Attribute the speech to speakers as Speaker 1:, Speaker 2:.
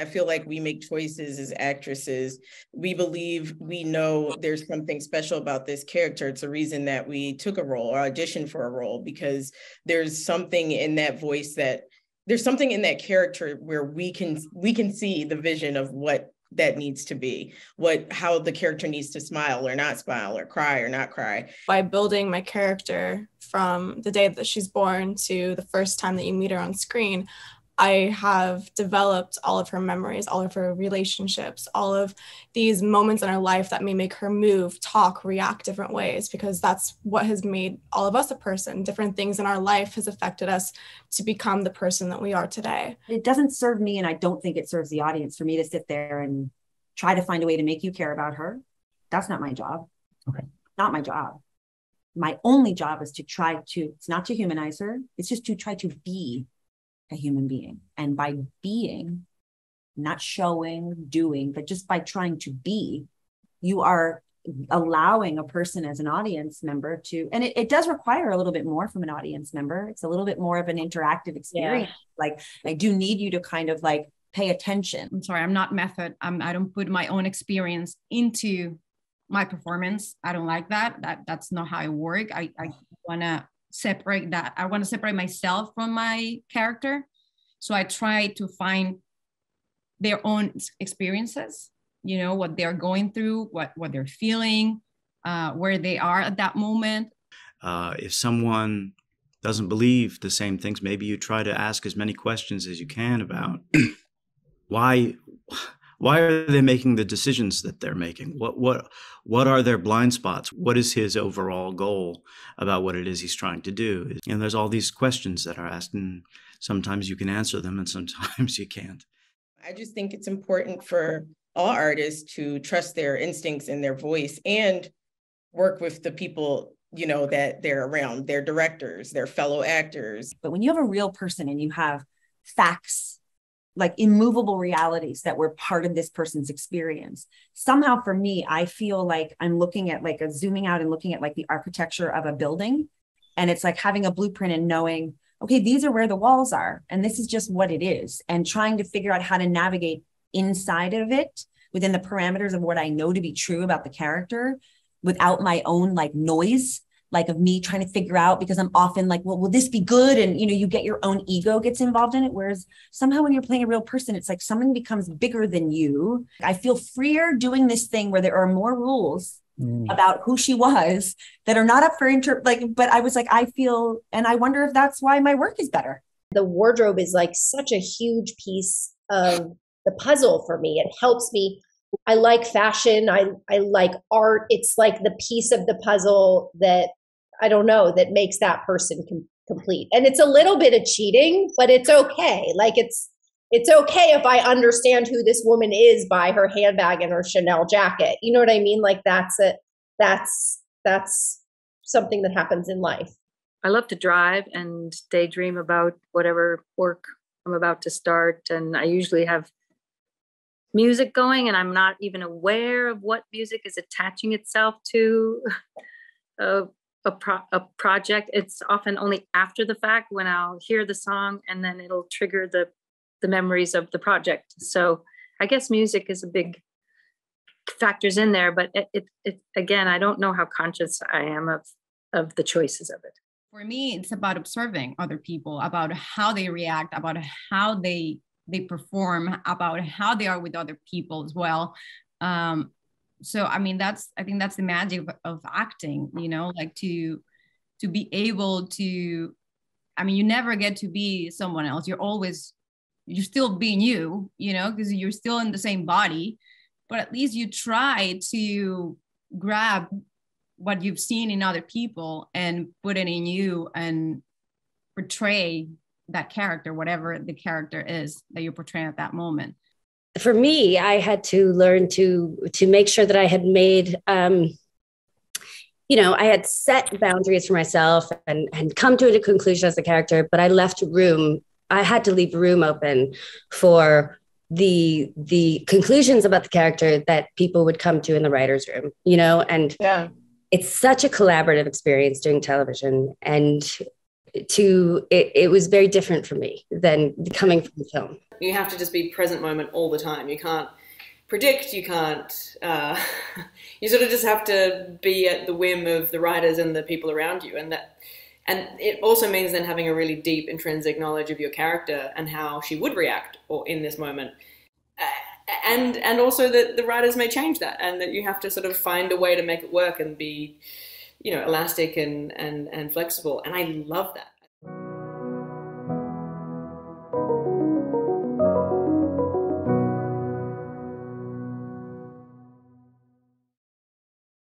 Speaker 1: I feel like we make choices as actresses. We believe we know there's something special about this character. It's a reason that we took a role or auditioned for a role, because there's something in that voice there's something in that character where we can see the vision of what that needs to be, how the character needs to smile or not smile, or cry or not cry.
Speaker 2: By building my character from the day that she's born to the first time that you meet her on screen, I have developed all of her memories, all of her relationships, all of these moments in her life that may make her move, talk, react different ways, because that's what has made all of us a person. Different things in our life has affected us to become the person that we are today.
Speaker 3: It doesn't serve me, and I don't think it serves the audience, for me to sit there and try to find a way to make you care about her. That's not my job.
Speaker 4: Okay.
Speaker 3: Not my job. My only job is to it's not to humanize her. It's just to try to be a human being. And by being, not showing, doing, but just by trying to be, you are allowing a person as an audience member to, and it does require a little bit more from an audience member. It's a little bit more of an interactive experience. Yeah. Like, I do need you to kind of like pay attention.
Speaker 5: I'm sorry, I'm not method. I don't put my own experience into my performance. I don't like that. That's not how I work. I want to separate that. I want to separate myself from my character. So I try to find their own experiences, you know, what they're going through, what they're feeling, where they are at that moment.
Speaker 6: If someone doesn't believe the same things, maybe you try to ask as many questions as you can about why are they making the decisions that they're making? What are their blind spots? What is his overall goal about what it is he's trying to do? And there's all these questions that are asked, and sometimes you can answer them and sometimes you can't.
Speaker 1: I just think it's important for all artists to trust their instincts and their voice, and work with the people, you know, that they're around, their directors, their fellow actors.
Speaker 3: But when you have a real person and you have facts, like immovable realities that were part of this person's experience, somehow for me, I feel like I'm looking at like zooming out and looking at like the architecture of a building. And it's like having a blueprint and knowing, okay, these are where the walls are, and this is just what it is. And trying to figure out how to navigate inside of it within the parameters of what I know to be true about the character, without my own like noise, like of me trying to figure out, because I'm often like, well, will this be good? And, you know, you get your own ego gets involved in it. Whereas somehow when you're playing a real person, it's like something becomes bigger than you. I feel freer doing this thing where there are more rules about who she was that are not up for but I was like, I feel, and I wonder if that's why my work is better.
Speaker 7: The wardrobe is like such a huge piece of the puzzle for me. It helps me. I like fashion. I like art. It's like the piece of the puzzle that, I don't know, that makes that person complete. And it's a little bit of cheating, but it's okay. Like it's okay if I understand who this woman is by her handbag and her Chanel jacket. You know what I mean? Like that's something that happens in life.
Speaker 8: I love to drive and daydream about whatever work I'm about to start. And I usually have music going, and I'm not even aware of what music is attaching itself to a project. It's often only after the fact when I'll hear the song, and then it'll trigger the memories of the project. So I guess music is a big factors in there, but it again, I don't know how conscious I am of the choices of it.
Speaker 5: For me, it's about observing other people, about how they react, about how they perform, about how they are with other people as well. So, I mean, I think that's the magic of acting, you know, like to be able to, I mean, you never get to be someone else. You're still being you know, because you're still in the same body, but at least you try to grab what you've seen in other people and put it in you and portray that character, whatever the character is that you're portraying at that moment.
Speaker 9: For me, I had to learn to make sure that I had made, I had set boundaries for myself and come to a conclusion as a character, but I had to leave room open for the conclusions about the character that people would come to in the writer's room, you know, and yeah. It's such a collaborative experience doing television, and it was very different for me than coming from film.
Speaker 4: You have to just be present moment all the time. You can't predict, you can't, you sort of just have to be at the whim of the writers and the people around you. And it also means then having a really deep intrinsic knowledge of your character and how she would react or in this moment. And also that the writers may change that, and that you have to sort of find a way to make it work and be, you know, elastic and flexible. And I love that.